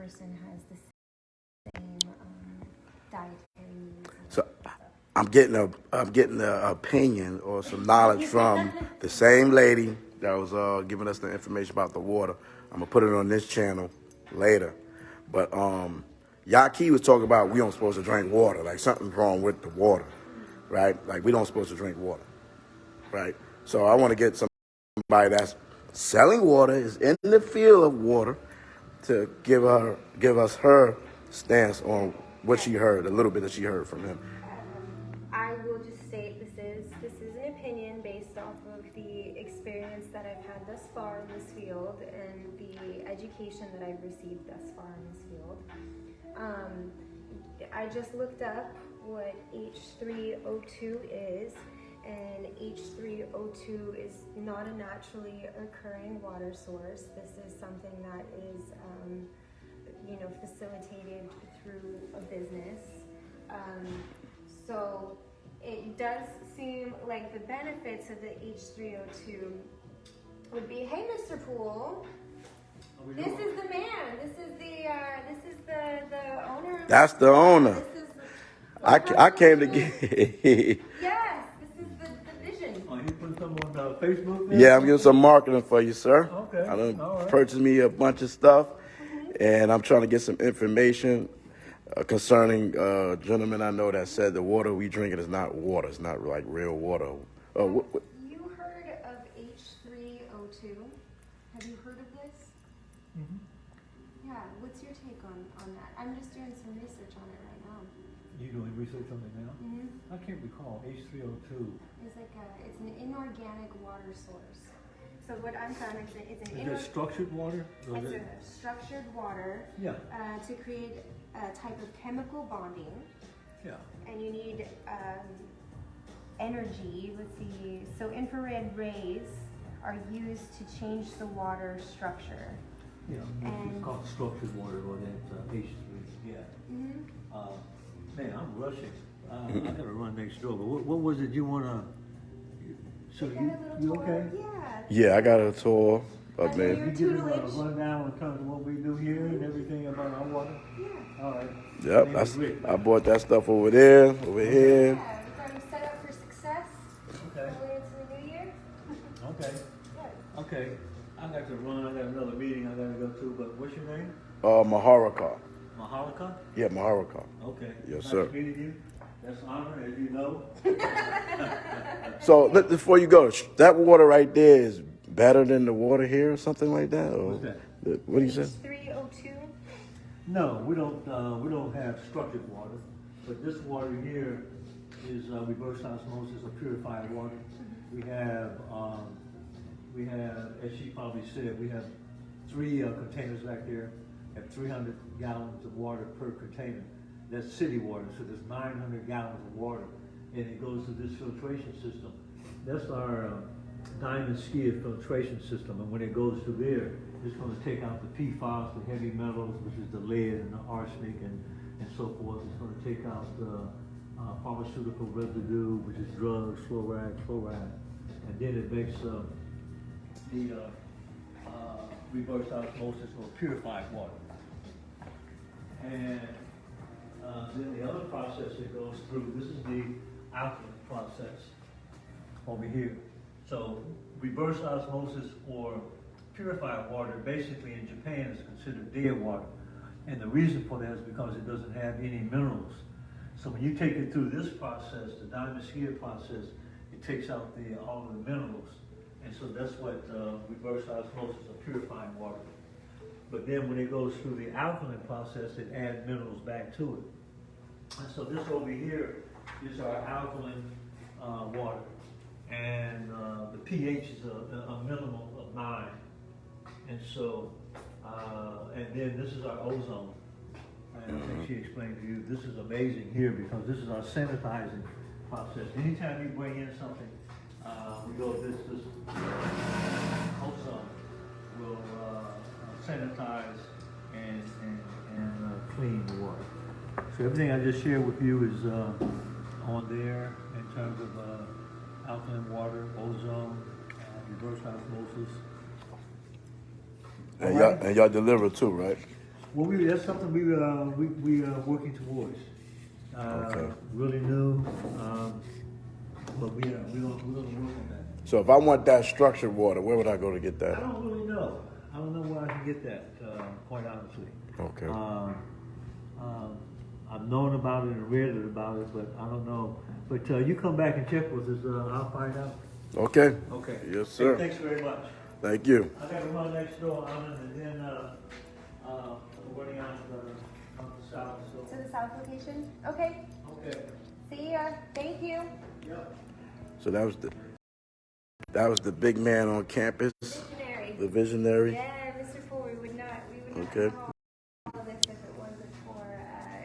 person has the same dietary needs. So I'm getting the opinion or some knowledge from the same lady that was giving us the information about the water. I'm gonna put it on this channel later. But Yahki was talking about we don't supposed to drink water, like something's wrong with the water, right? Like we don't supposed to drink water, right? So I want to get somebody that's selling water, is in the field of water, to give us her stance on what she heard, a little bit that she heard from him. I will just state this is an opinion based off of the experience that I've had thus far in this field and the education that I've received thus far in this field. I just looked up what H302 is, and H302 is not a naturally occurring water source. This is something that is, facilitated through a business. So it does seem like the benefits of the H302 would be, hey, Mr. Poole, this is the man. This is the owner. That's the owner. This is I came to get. Yes, this is the vision. Oh, you put some on Facebook there? Yeah, I'm getting some marketing for you, sir. Okay. I done All right. purchased me a bunch of stuff, and I'm trying to get some information concerning a gentleman I know that said the water we drinking is not water. It's not like real water. You heard of H302? Have you heard of this? Mhm. Yeah, what's your take on that? I'm just doing some research on it right now. You doing research on it now? Mm-hmm. I can't recall. H302. It's an inorganic water source. So what I'm found is it's an Is that structured water? Or is it's it- a structured water Yeah. to create a type of chemical bonding, Yeah. and you need energy. Let's see. So infrared rays are used to change the water structure. Yeah. And- It's called structured water or that H3. Yeah. Mm-hmm. Man, I'm rushing. I gotta run next door. But what was it you wanna? So you okay? Yeah, I got a tour of I me. hear- You give me a Tutelage. rundown in terms of what we do here and everything about our water? Yeah. All right. Yep, Name is Rick. I bought that stuff over there, over here. Yeah, we're going to set up for success Okay. going into the new year. Okay. Good. Okay. I got to run. I got another meeting I gotta go to. But what's your name? Maharaka. Mahalika? Yeah, Maharaka. Okay. Yes, Nice sir. meeting you. That's an honor, as you know. So before you go, that water right there is better than the water here or something like that? Or What's that? What do you say? H302. No, we don't have structured water, but this water here is reverse osmosis or purified water. We have, as she probably said, we have 3 containers back there, have 300 gallons of water per container. That's city water, so there's 900 gallons of water, and it goes to this filtration system. That's our diamond skier filtration system, and when it goes through there, it's going to take out the PFAS, the heavy metals, which is the lead and the arsenic and so forth. It's going to take out the pharmaceutical residue, which is drugs, fluoride, and then it makes the reverse osmosis or purified water. And then the other process it goes through, this is the alkaline process over here. So reverse osmosis or purified water, basically in Japan, is considered dead water. And the reason for that is because it doesn't have any minerals. So when you take it through this process, the diamond skier process, it takes out all of the minerals. And so that's what reverse osmosis or purifying water. But then when it goes through the alkaline process, it adds minerals back to it. And so this over here is our alkaline water. And the pH is a minimum of 9. And so, and then this is our ozone. And I think she explained to you, this is amazing here because this is our sanitizing process. Anytime you bring in something, we go, this ozone will sanitize and clean the water. So everything I just shared with you is on there in terms of alkaline water, ozone, reverse osmosis. And y'all deliver too, right? Well, that's something we are working towards. Okay. Really new, but we're gonna work on that. So if I want that structured water, where would I go to get I that? don't really know. I don't know where I can get that, quite honestly. Okay. I've known about it and read it about it, but I don't know. But you come back and check with us. I'll find out. Okay. Okay. Yes, sir. Hey, thanks very much. Thank you. I got to run next door on it, and then we're running on the south. So. To the south location? Okay. Okay. See ya. Thank you. Yep. So that was the big man on campus, Visionary. the visionary. Yeah, Mr. Fore, we would not Okay. have all of this if it wasn't for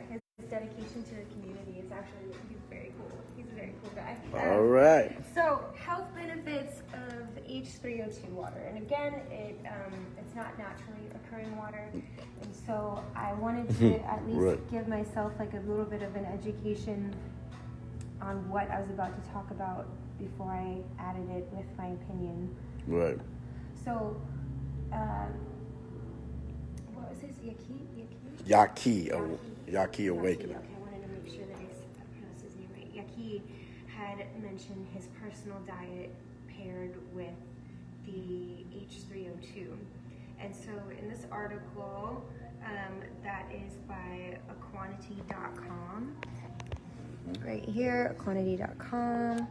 his dedication to the community. It's actually, he's very cool. He's a very cool guy. All right. So, health benefits of H302 water. And again, it's not naturally occurring water. And so I wanted to at least Right. give myself like a little bit of an education on what I was about to talk about before I added it with my opinion. Right. So, what was his? Yahki? Yahki awakening. Okay, I wanted to make sure that I pronounced his name right. Yahki had mentioned his personal diet paired with the H302. And so in this article, that is by quantity.com. Right here, quantity.com.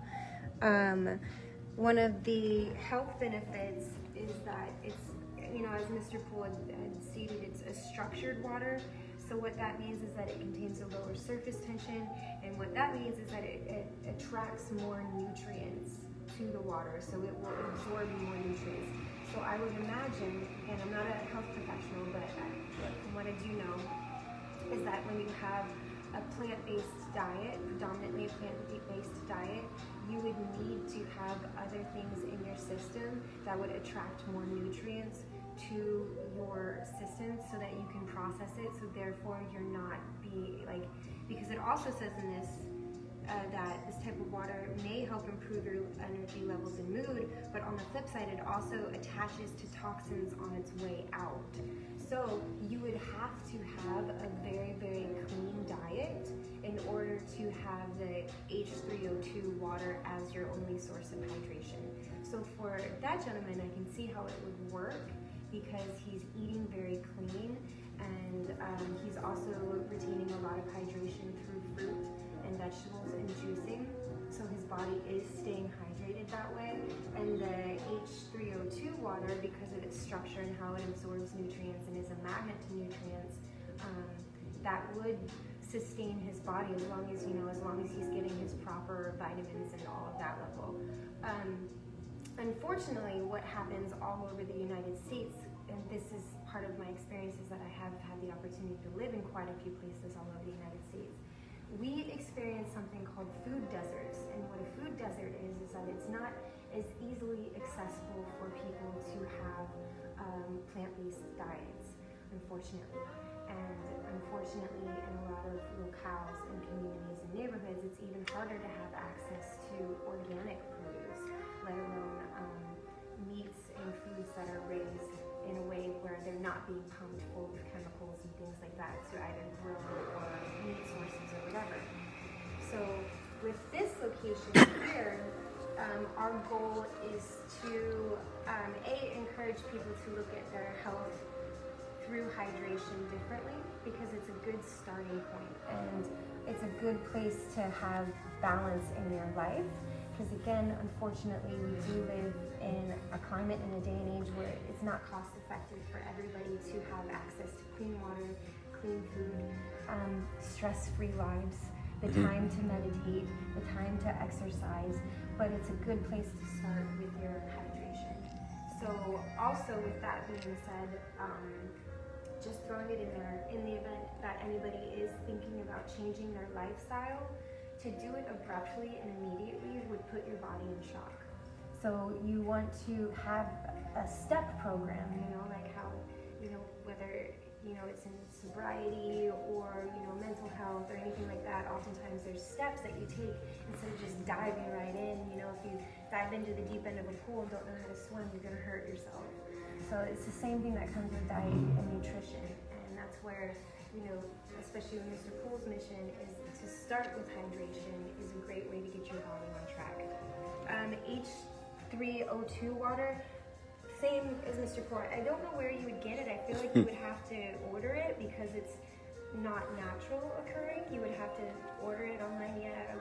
One of the health benefits is that it's, as Mr. Poole had stated, it's a structured water. So what that means is that it contains a lower surface tension, and what that means is that it attracts more nutrients to the water, so it will absorb more nutrients. So I would imagine, and I'm not a health professional, but from what I do know, is that when you have a plant-based diet, predominantly a plant-based diet, you would need to have other things in your system that would attract more nutrients to your system so that you can process it, so therefore you're not because it also says in this that this type of water may help improve your energy levels and mood, but on the flip side it also attaches to toxins on its way out. So you would have to have a very, very clean diet in order to have the H302 water as your only source of hydration. So for that gentleman, I can see how it would work because he's eating very clean, and he's also retaining a lot of hydration through fruit and vegetables and juicing. So his body is staying hydrated that way. And the H302 water, because of its structure and how it absorbs nutrients and is a magnet to nutrients, that would sustain his body as long as he's getting his proper vitamins and all of that level. Unfortunately, what happens all over the United States, and this is part of my experience, is that I have had the opportunity to live in quite a few places all over the United States. We experience something called food deserts, and what a food desert is that it's not as easily accessible for people to have plant-based diets, unfortunately. And unfortunately, in a lot of locales and communities and neighborhoods, it's even harder to have access to organic produce, let alone meats and foods that are raised in a way where they're not being pumped full of chemicals and things like that to either grow or meat sources or whatever. So with this location here, our goal is to encourage people to look at their health through hydration differently, because it's a good starting point and it's a good place to have balance in your life. Because again, unfortunately, we do live in a climate and a day and age where it's not cost effective for everybody to have access to clean water, clean food, stress-free lives, the time to meditate, the time to exercise, but it's a good place to start with your hydration. So also with that being said, just throwing it in there, in the event that anybody is thinking about changing their lifestyle, to do it abruptly and immediately would put your body in shock. So you want to have a step program, like how, whether, it's in sobriety or, mental health or anything like that. Oftentimes there's steps that you take instead of just diving right in. If you dive into the deep end of a pool and don't know how to swim, you're gonna hurt yourself. So it's the same thing that comes with diet and nutrition. And that's where especially with Mr. Poole's mission, is to start with hydration is a great way to get your body on track. H302 water, same as Mr. Poole. I don't know where you would get it. I feel like you would have to order it because it's not natural occurring. You would have to order it online. Yeah,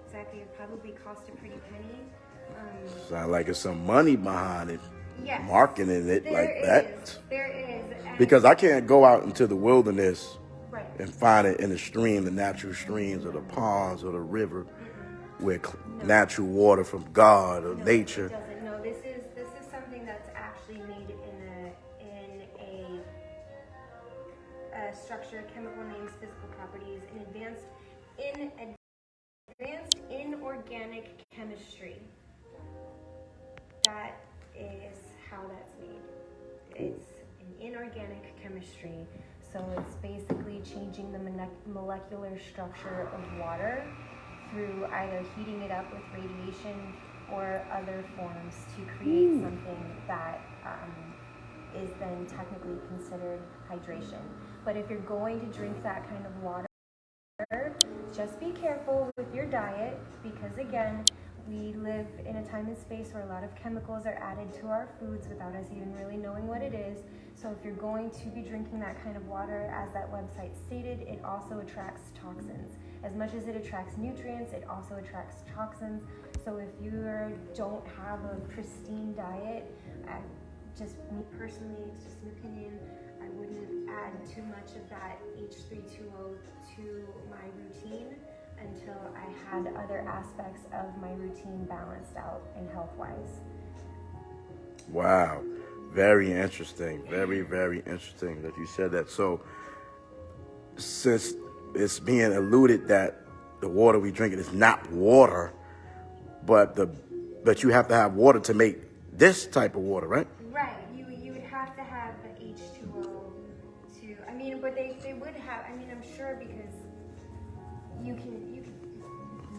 exactly. It probably cost a pretty penny. Sound like there's some money behind it. Yes, Marketing it like that. There is. And Because I can't go out into the wilderness right. and find it in the stream, the natural streams or the ponds or the river with natural water from God or nature. It doesn't. No, this is something that's actually made in a structure, chemical names, physical properties, and advanced inorganic chemistry. That is how that's made. It's an inorganic chemistry, so it's basically changing the molecular structure of water through either heating it up with radiation or other forms to create something that is then technically considered hydration. But if you're going to drink that kind of water, just be careful with your diet, because again, we live in a time and space where a lot of chemicals are added to our foods without us even really knowing what it is. So if you're going to be drinking that kind of water, as that website stated, it also attracts toxins. As much as it attracts nutrients, it also attracts toxins. So if you don't have a pristine diet, just me personally, it's just an opinion, I wouldn't add too much of that H320 to my routine until I had other aspects of my routine balanced out and health-wise. Wow. Very interesting. Very, very interesting that you said that. So since it's being alluded that the water we drink is not water, but you have to have water to make this type of water, right? Right. You would have to have the H2O to, I mean, but they would have, I mean, I'm sure, because you can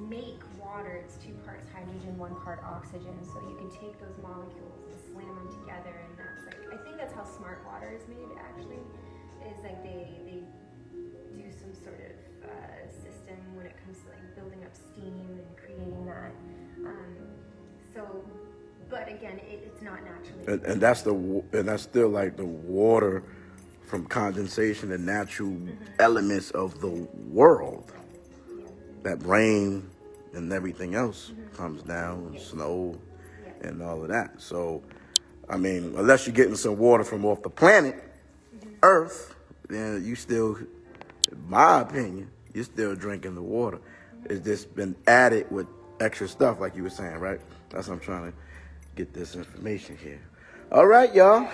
make water. It's 2 parts hydrogen, 1 part oxygen. So you can take those molecules and slam them together, and that's like, I think that's how smart water is made, actually, is like they do some sort of system when it comes to like building up steam and creating that. But again, it's not naturally. And that's still like the water from condensation and natural elements of the world. That rain and everything else comes down, and snow and all of that. So, I mean, unless you're getting some water from off the planet, Earth, then you still, in my opinion, you're still drinking the water. It's just been added with extra stuff, like you were saying, right? That's what I'm trying to get this information here. All right, y'all.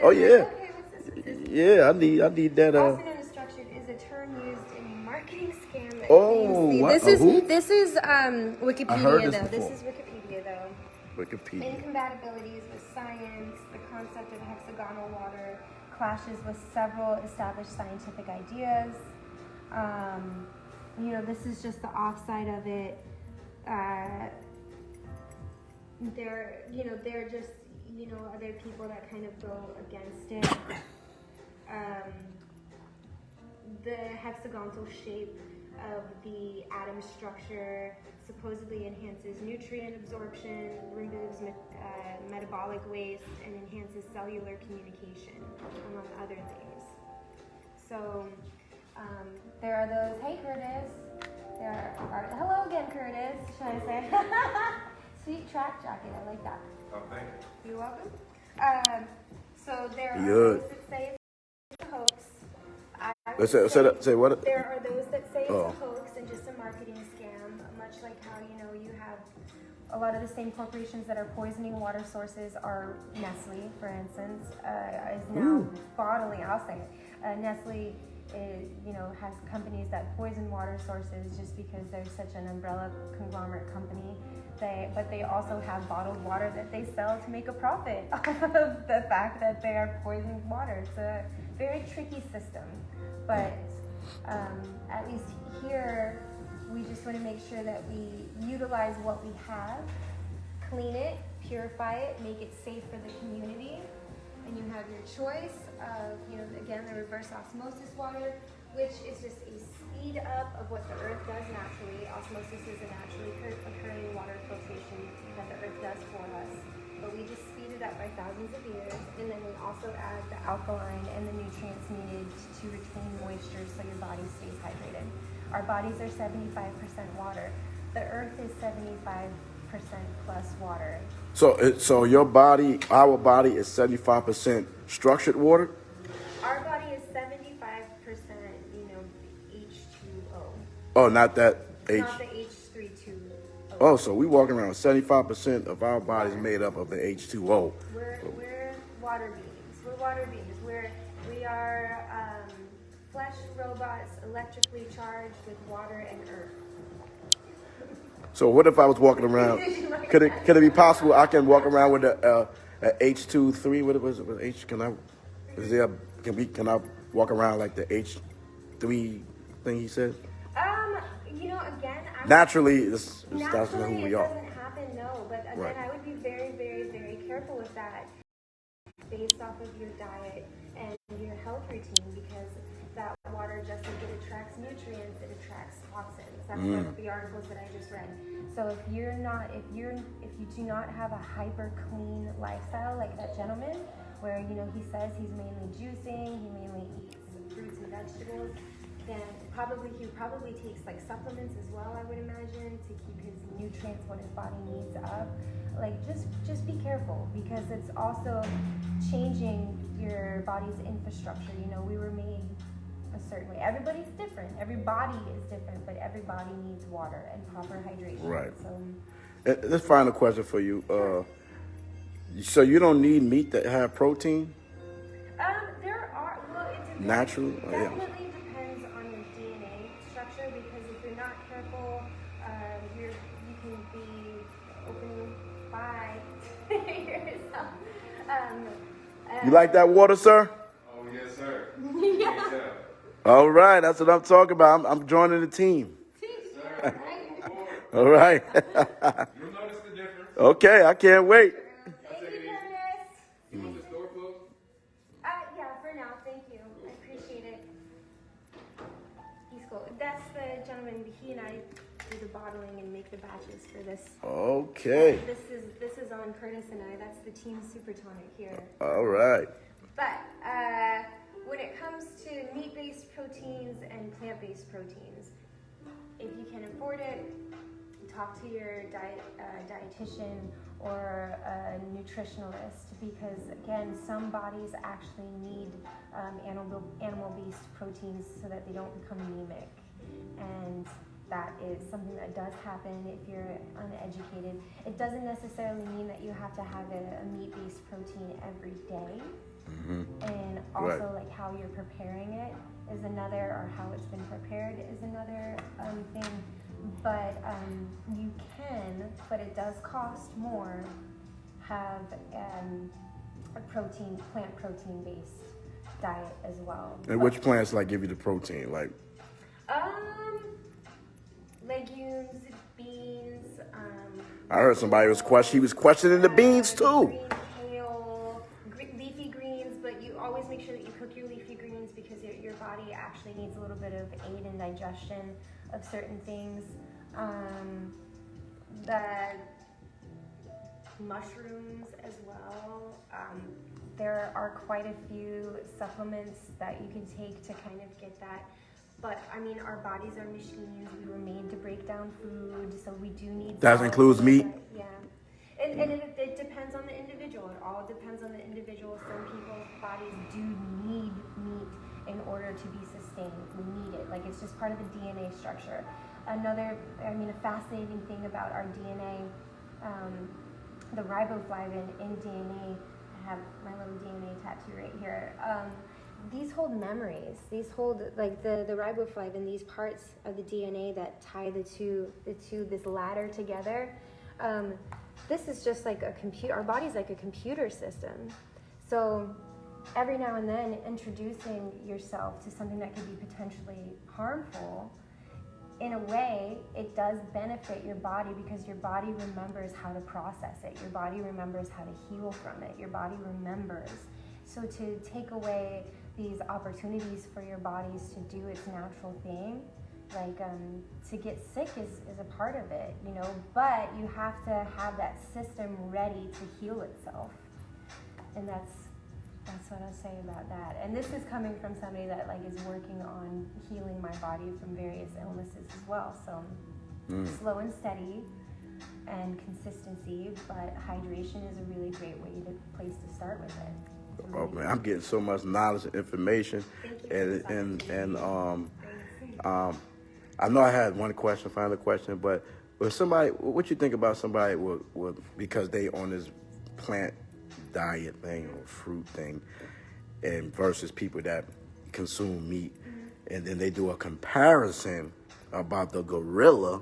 Oh, yeah. Okay, what's this? Yeah, I need that. Also known as structured is a term used in marketing scam. Oh, what? This is Wikipedia, I heard this though. before. This is Wikipedia, though. Wikipedia. Incompatibilities with science, the concept of hexagonal water clashes with several established scientific ideas. This is just the offside of it. They're just, other people that kind of go against it. The hexagonal shape of the atom structure supposedly enhances nutrient absorption, removes metabolic waste, and enhances cellular communication, among other things. So there are those. Hey, Curtis. Hello again, Curtis. Should I say? Sweet track jacket. I like that. Oh, thank you. You're welcome. So there are Good. those that say it's a hoax. Say what? There are those that say it's Oh. a hoax and just a marketing scam, much like how, you have a lot of the same corporations that are poisoning water sources are Nestle, for instance, is now bottling, I'll say it. Nestle is, has companies that poison water sources just because they're such an umbrella conglomerate company. But they also have bottled water that they sell to make a profit off of the fact that they are poisoning water. It's a very tricky system. But at least here, we just want to make sure that we utilize what we have, clean it, purify it, make it safe for the community, And you have your choice of, again, the reverse osmosis water, which is just a speed up of what the earth does naturally. Osmosis is a naturally occurring water filtration that the earth does for us. But we just speed it up by thousands of years. And then we also add the alkaline and the nutrients needed to retain moisture so your body stays hydrated. Our bodies are 75% water. The earth is 75% plus water. So your body, our body is 75% structured water? Our body is 75%, H2O. Oh, not that H. Not the H302O. Oh, so we walking around 75% of our bodies made up of the H2O. We're water beings. We're water beings. We are flesh robots electrically charged with water and earth. So what if I was walking around? Could it be possible I can walk around with a H23? What was it? H? Can I walk around like the H3 thing he said? Again, Naturally, that's who we are. It doesn't happen, no. But again, Right. I would be very, very, very careful with that, based off of your diet and your health routine, because that water, just like it attracts nutrients, it attracts toxins. That's one of the articles that I just read. So if you do not have a hyper clean lifestyle like that gentleman, where he says he's mainly juicing, he mainly eats fruits and vegetables, then he probably takes like supplements as well, I would imagine, to keep his nutrients, what his body needs up. Like just be careful, because it's also changing your body's infrastructure. We were made a certain way. Everybody's different. Every body is different, but every body needs water and proper hydration. Right. So This final question for you. So you don't need meat that have protein? There are, it depends. Naturally? It definitely depends on your DNA structure, because if you're not careful, you can be open by yourself. You like that water, sir? Oh, yes, sir. Yeah. Yes, sir. All right, that's what I'm talking about. I'm joining the team. Yes, sir. Come on board. All right. You'll notice the difference. Okay, I can't wait. Thank you, Curtis. You want the store closed? Yeah, for now, thank you. I appreciate it. He's cool. That's the gentleman. He and I do the bottling and make the batches for this. Okay. This is on Curtis and I. That's the team Super Tonic here. All right. But when it comes to meat-based proteins and plant-based proteins, if you can afford it, talk to your dietitian or a nutritionalist, because again, some bodies actually need animal-based proteins so that they don't become anemic, and that is something that does happen if you're uneducated. It doesn't necessarily mean that you have to have a meat-based protein every day. And also like how you're preparing it is another, or how it's been prepared is another thing. But you can, but it does cost more, have a plant protein based diet as well. And which plants give you the protein? Legumes, beans. I heard somebody he was questioning the beans too. Green kale, leafy greens, but you always make sure that you cook your leafy greens, because your body actually needs a little bit of aid in digestion of certain things. The mushrooms as well. There are quite a few supplements that you can take to kind of get that. But I mean, our bodies are machines. We were made to break down food, so we do need. That includes meat? Yeah. And it depends on the individual. It all depends on the individual. Some people's bodies do need meat in order to be sustained. We need it. Like, it's just part of the DNA structure. A fascinating thing about our DNA, the riboflavin in DNA, I have my little DNA tattoo right here. These hold memories. These hold, like, the riboflavin, these parts of the DNA that tie the two, this ladder together. This is just like a computer. Our body's like a computer system. So every now and then, introducing yourself to something that could be potentially harmful, in a way, it does benefit your body, because your body remembers how to process it. Your body remembers how to heal from it. Your body remembers. So to take away these opportunities for your bodies to do its natural thing, like to get sick is a part of it, you know, but you have to have that system ready to heal itself. And that's what I'll say about that. And this is coming from somebody that like is working on healing my body from various illnesses as well. So slow and steady and consistency, but hydration is a really great place to start with it. Oh man, I'm getting so much knowledge and information, and I know I had one question, final question, but if somebody, what you think about somebody would because they on this plant diet thing or fruit thing, and versus people that consume meat, and then they do a comparison about the gorilla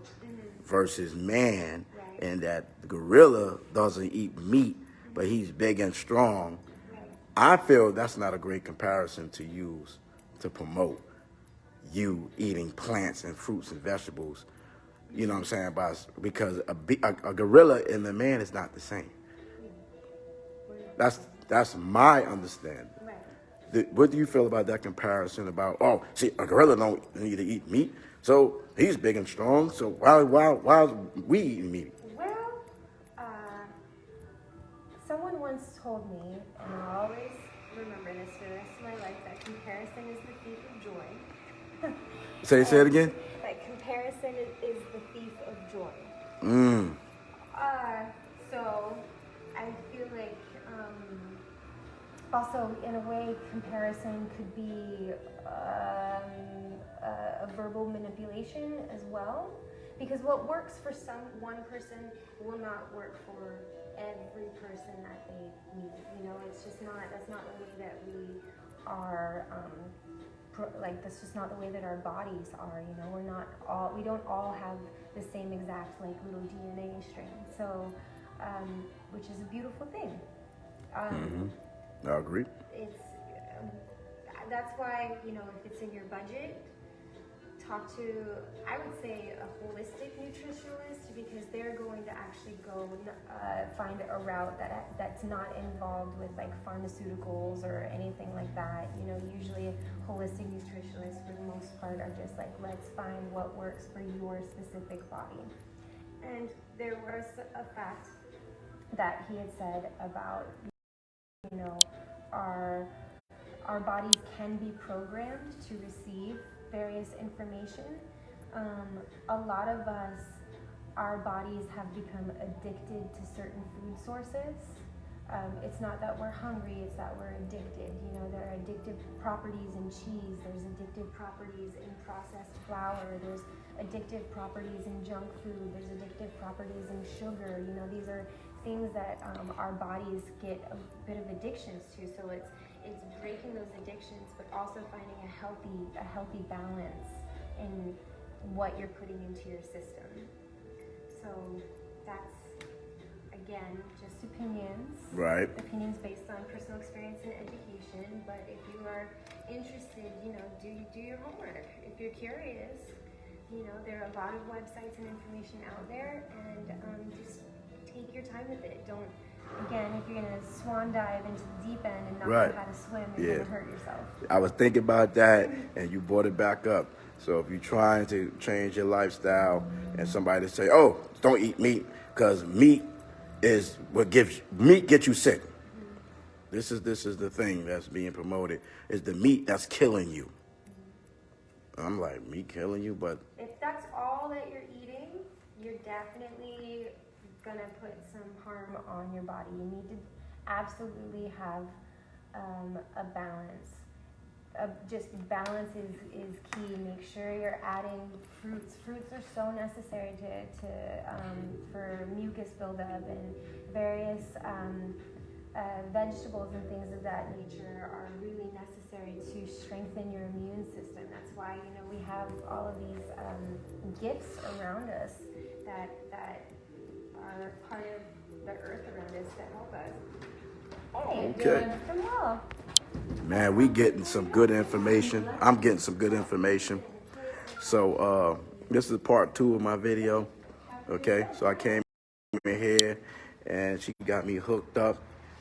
versus man, and that the gorilla doesn't eat meat, but he's big and strong. I feel that's not a great comparison to use to promote you eating plants and fruits and vegetables. You know what I'm saying? Because a gorilla and a man is not the same. That's my understanding. What do you feel about that comparison about, oh, see, a gorilla don't need to eat meat, so he's big and strong, so why are we eating meat? Well, someone once told me, and I'll always remember this for the rest of my life, that comparison is the thief of joy. Say it again? That comparison is the thief of joy. So I feel like also in a way comparison could be a verbal manipulation as well, because what works for one person will not work for every person that they meet. You know, it's just not, that's not the way that we are, that's just not the way that our bodies are, you know, we don't all have the same exact like little DNA strand, so, which is a beautiful thing. I agree. It's, that's why, you know, if it's in your budget, talk to, I would say, a holistic nutritionist, because they're going to actually go find a route that's not involved with like pharmaceuticals or anything like that. You know, usually holistic nutritionists for the most part are just like, let's find what works for your specific body. And there was a fact that he had said about, you know, our bodies can be programmed to receive various information. A lot of us, our bodies have become addicted to certain food sources. It's not that we're hungry, it's that we're addicted. You know, there are addictive properties in cheese, there's addictive properties in processed flour, there's addictive properties in junk food, there's addictive properties in sugar. You know, these are things that our bodies get a bit of addictions to. So it's breaking those addictions, but also finding a healthy balance in what you're putting into your system. So that's, again, just opinions. Right. Opinions based on personal experience and education. But if you are interested, you know, do your homework. If you're curious, you know, there are a lot of websites and information out there, and just take your time with it. Don't, again, if you're gonna swan dive into the deep end and not know how to swim, you're gonna hurt yourself. I was thinking about that, and you brought it back up. So if you're trying to change your lifestyle, and somebody say, "Oh, don't eat meat," because meat is what gets you sick. This is the thing that's being promoted, is the meat that's killing you. I'm like, meat killing you? But if that's all that you're eating, you're definitely gonna put some harm on your body. You need to absolutely have a balance. Just balance is key. Make sure you're adding fruits. Fruits are so necessary for mucus buildup, and various vegetables and things of that nature are really necessary to strengthen your immune system. That's why, you know, we have all of these gifts around us that are part of the earth around us that help us. Hey, Okay. doing well. man, we getting some good information. I'm getting some good information. So this is part 2 of my video. Okay, so I came in here and she got me hooked up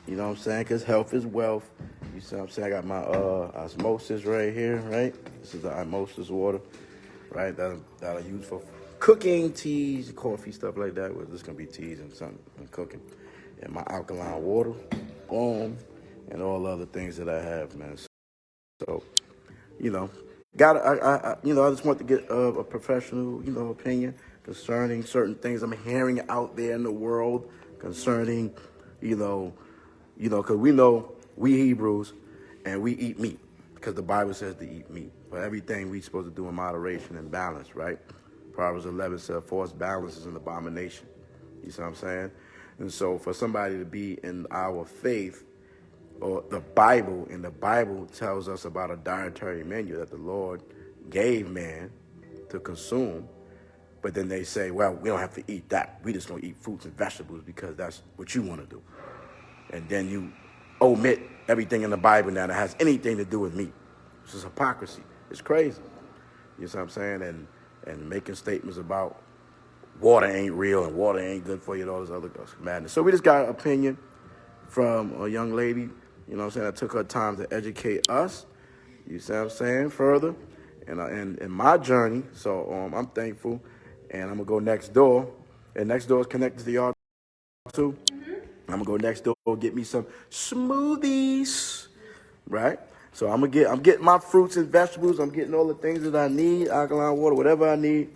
You know what I'm saying? Because health is wealth. You see what I'm saying? I got my osmosis right here, right? This is the osmosis water, right? That I use for cooking, teas, coffee, stuff like that. Well, this gonna be teas and something and cooking. And my alkaline water, boom, and all other things that I have, man. So, you know, I just want to get a professional, opinion concerning certain things I'm hearing out there in the world concerning, because we know we Hebrews and we eat meat because the Bible says to eat meat. But everything we supposed to do in moderation and balance, right? Proverbs 11 says, forced balance is an abomination. You see what I'm saying? And so for somebody to be in our faith, or the Bible, and the Bible tells us about a dietary menu that the Lord gave man to consume, but then they say, well, we don't have to eat that. We just gonna eat fruits and vegetables because that's what you want to do. And then you omit everything in the Bible now that has anything to do with meat. This is hypocrisy. It's crazy. You know what I'm saying? And making statements about water ain't real and water ain't good for you and all this other madness. So we just got an opinion from a young lady, that took her time to educate us, you see what I'm saying, further, and in my journey. So I'm thankful, and I'm going to go next door, and next door is connected to y'all too. I'm going to go next door, get me some smoothies, right? So I'm getting my fruits and vegetables, I'm getting all the things that I need, alkaline water, whatever I need,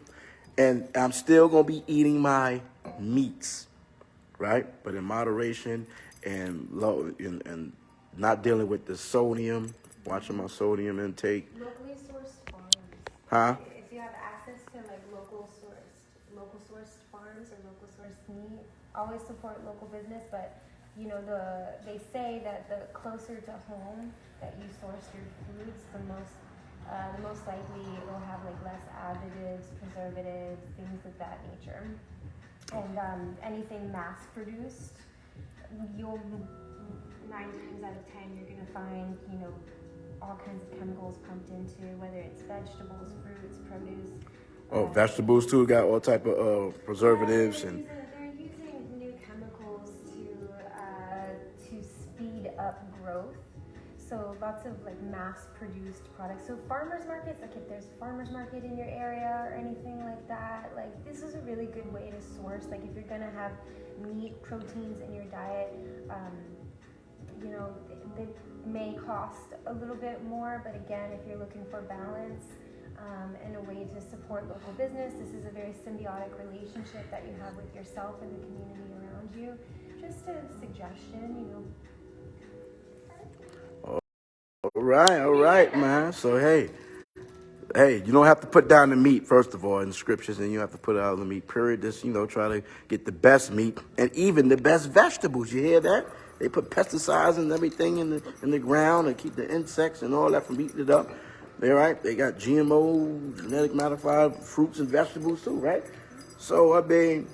and I'm still going to be eating my meats, right? But in moderation and low and not dealing with the sodium, watching my sodium intake. Locally sourced farms. Huh? If you have access to like local sourced farms or local sourced meat, always support local business. But they say that the closer to home that you source your foods, the most likely it will have like less additives, preservatives, things of that nature. And anything mass produced, you'll 9 times out of 10 you're gonna find, all kinds of chemicals pumped into, whether it's vegetables, fruits, produce. Oh, vegetables too got all type of preservatives and. They're using new chemicals to speed up growth. So lots of like mass-produced products. So farmers markets, like if there's a farmers market in your area or anything like that, like this is a really good way to source. Like if you're gonna have meat, proteins in your diet, they may cost a little bit more, but again, if you're looking for balance and a way to support local business, this is a very symbiotic relationship that you have with yourself and the community around you. Just a suggestion, All right, man. So hey, you don't have to put down the meat, first of all, in the scriptures, and you have to put out the meat, period. Just, try to get the best meat and even the best vegetables. You hear that? They put pesticides and everything in the ground and keep the insects and all that from eating it up. They right? They got GMO, genetic modified fruits and vegetables too, right? So, I mean,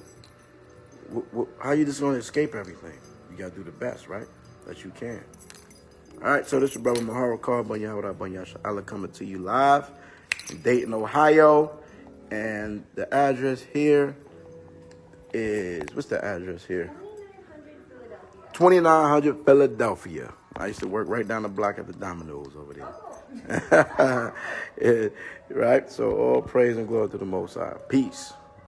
how you just going to escape everything? You got to do the best, right? That you can. All right, so this is your brother YAHAWAH, Allah coming to you live in Dayton, Ohio. And the address here is, what's the address here? 2900 Philadelphia. I used to work right down the block at the Domino's over there. Yeah, right? So all praise and glory to the Most High. Peace.